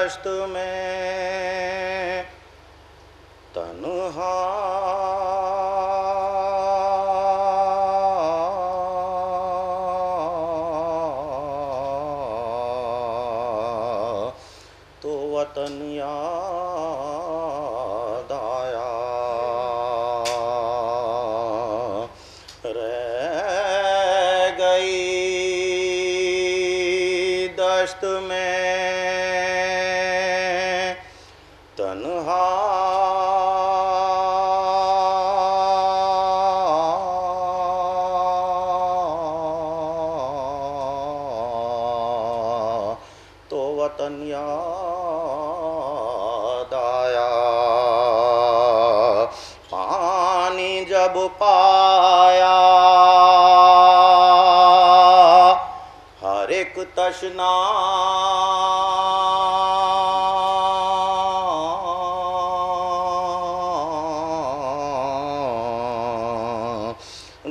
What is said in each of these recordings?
دشت میں تنہا تو وطن یاد آیا، رہ گئی دشت میں تنہا تو وطن یاد آیا، پانی جب پایا ہر ایک تشنا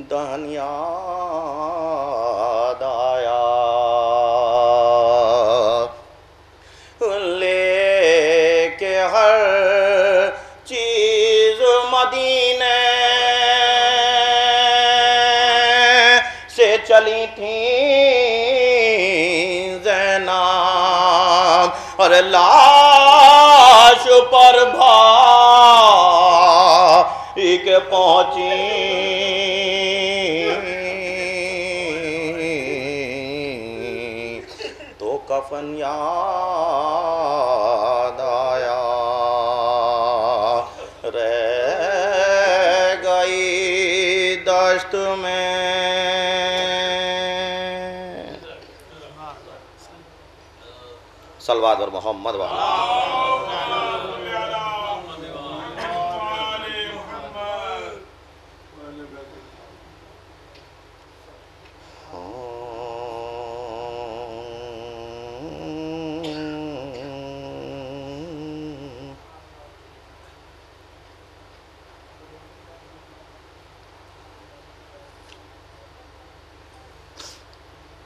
دہن یاد آیا، لے کے ہر چیز مدینے سے چلی تھیں زینب، اور لاش پر بھائی کے پہنچی تو کفن یاد آیا، رہ گئی دشت میں صلوات اور محمد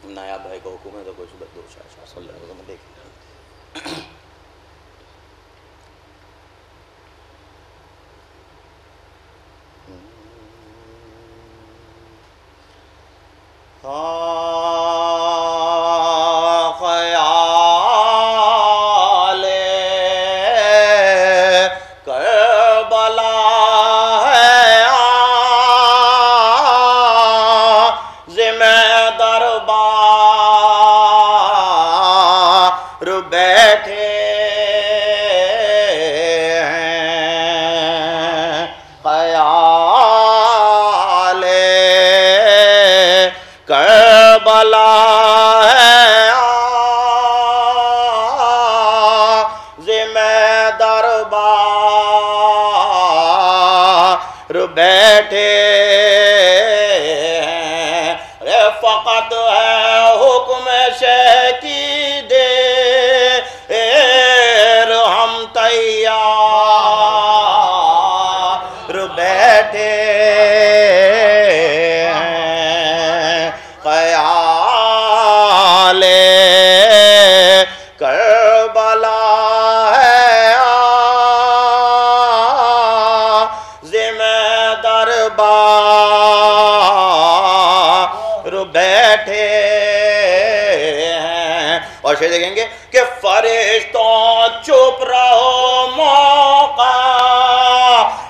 نایاب بھائی کا حکم ہے تو کوئی صبح دو شاہ صلی اللہ علیہ وسلم دیکھیں خیال کربلا ہے عازم دربار بیٹھے ہیں، خیال کربلا ہے عازم دربار بیٹھے ہیں، فقط ہے حکم شہ کی دیر ہم تیار بیٹھے ہیں، خیال کربلا ہے عازم دربار بیٹھے ہیں، اور شعر دیکھیں گے کہ فرشتوں چپ رہو موقع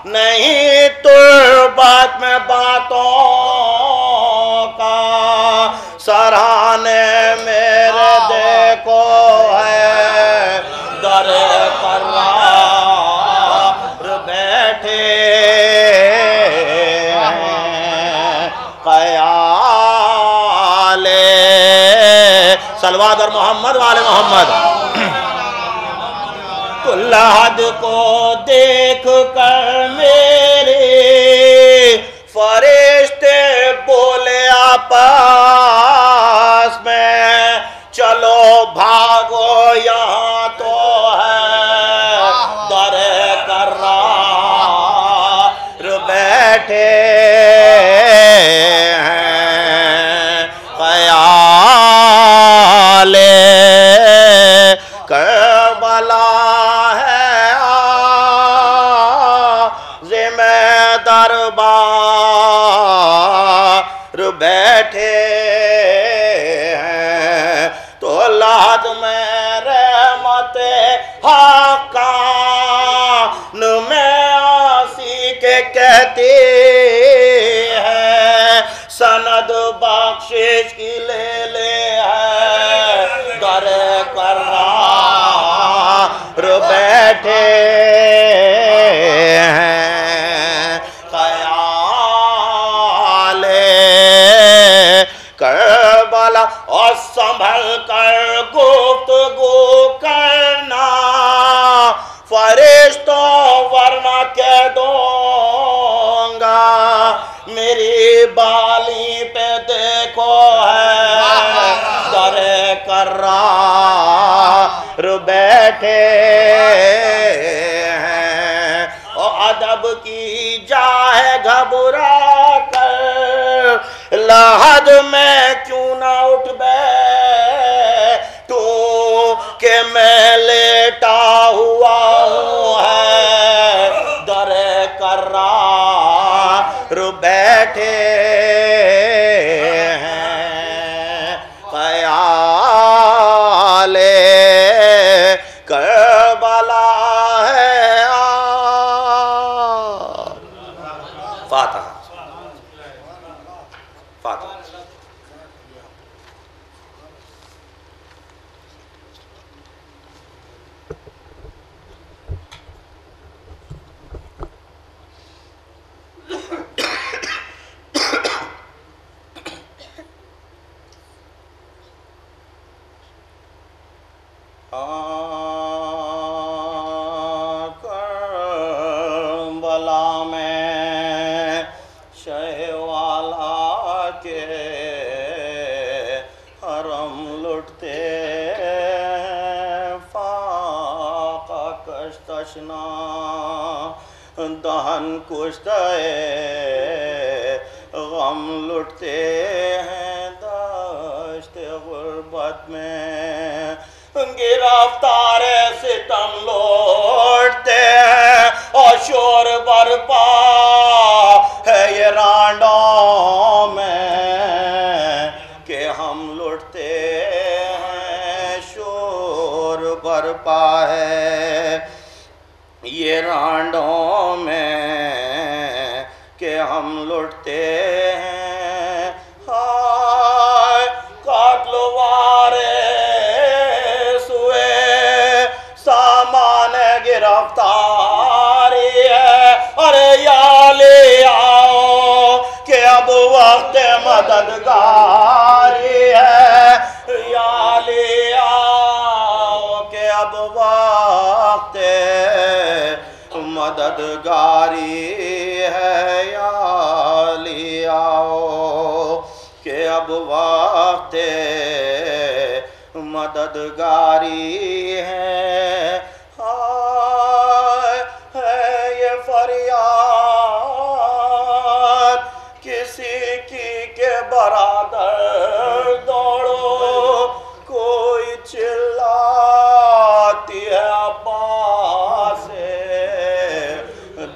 نہیں تربت میں باتوں کا، سرانے میرے دیکھو ہے در قرار بیٹھے ہیں، خیال صلوات اور محمد والے محمد کل حد کو دیکھ کر میرے فرشتے بولے آپس میں، چلو بھاگو یہاں تو ہے در کرار بیٹھے ہیں، خیال کربلا میں دربار بیٹھے ہیں تو لاد میں رحمت حقان میں آسی کے کہتے ہیں سند بخشش کی لے لے ہے در کرار بیٹھے ہیں خیال کربلا اور سنبھل کر گفتگو کرنا فرشتوں ورنہ کہہ دوں گا میری بالی پہ دیکھو ہے در کرار بیٹھے ہیں اور ادب کی جائے گھبرا کر لحد میں کیوں نہ اٹھ بیٹھوں کہ میں لیٹا ہوا ہوں ہے در کرار بیٹھے ہیں خیال کربلا ہے فاتحہ فاتحہ کربلا میں شہ والا کے حرم لٹتے فاقہ کشتشنا دہن کشتے غم لٹتے ہیں دشت غربت میں گرفتار ستم لوٹتے ہیں اور شور برپا ہے یہ رانڈوں میں کہ ہم لٹتے ہیں شور برپا ہے یہ رانڈوں میں کہ ہم لٹتے ہیں ہائے قاتل وارے گرفتاری ہے ارے یا لے آؤ کہ اب وقت مددگاری ہے یا لے آؤ کہ اب وقت مددگاری ہے یا لے آؤ کہ اب وقت مددگاری ہے یہ فریاد کسی کی کہ برادر دوڑو کوئی چلاتی ہے عباس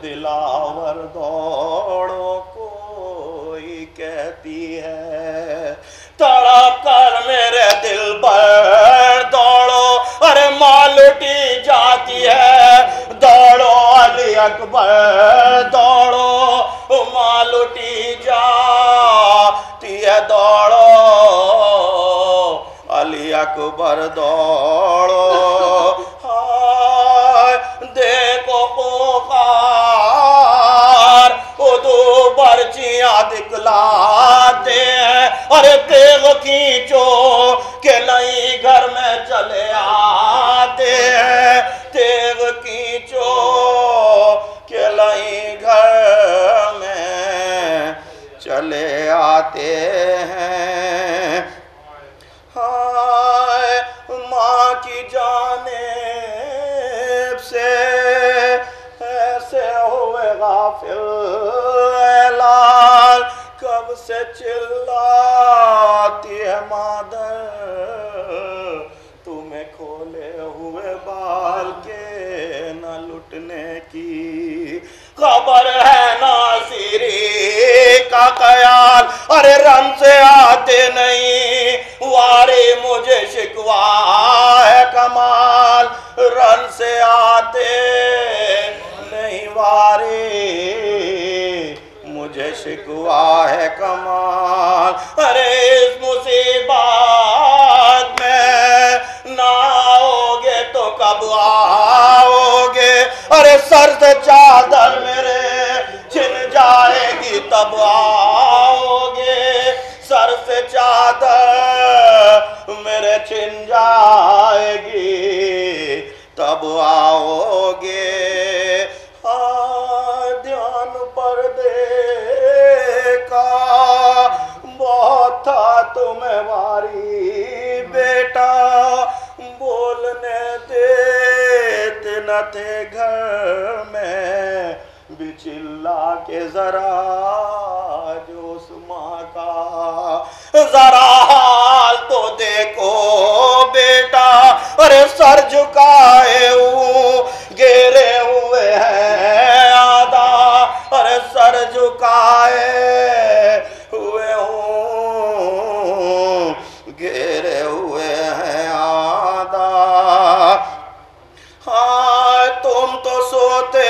دلاور دوڑو کوئی کہتی ہے تڑپ کر میرے دل پر دوڑو ارے ماں لٹی جاتی ہے دوڑو علی اکبر دوڑو ماں لٹی جاتی ہے دوڑو علی اکبر دوڑو دیکھو پکار ادو برچیاں دکھلاتے ہیں ارے تیغ کھینچو کہ نہیں گھر میں چلے آتے ہیں تیغ کھینچو کہ نہیں گھر میں چلے آتے ہیں ہائے ماں کی جانب سے ایسے ہوئے غافل اے لال کب سے چلاتی ہے مادر تمہیں کھولے ہوئے بال کے نہ لٹنے کی خبر ہے ارے رن سے آتے نہیں واری مجھے شکوا ہے کمال رن سے آتے نہیں واری مجھے شکوا ہے کمال ارے اس مصیبت میں نہ آؤ گے تو کب آؤ گے ارے سر سے چادر میرے چھن جائے گی تب آؤ گے سر سے چادر میرے چھن جائے گی تب آؤ گے دھیان پردے کا بہت تھا تمہیں واری بیٹا بولنے دیتے نہ تھے گھر میں بھی چلا کے ذرا جو اس ماں کا ذرا حال تو دیکھو بیٹا ارے سر جھکائے گرے ہوئے ہیں آدھا ارے سر جھکائے ہوئے ہوں گرے ہوئے ہیں آدھا ہاں تم تو سوتے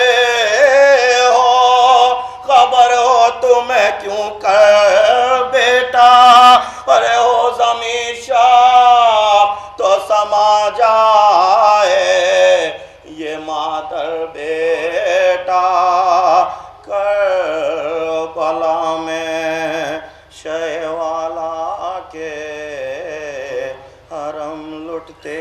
ہو خبر ہو تمہیں کیوں کر بیٹا ارے ہو زمین شاہ تو سما جائے یہ مادر بیٹا کربلا میں شہ والا کے حرم لٹتے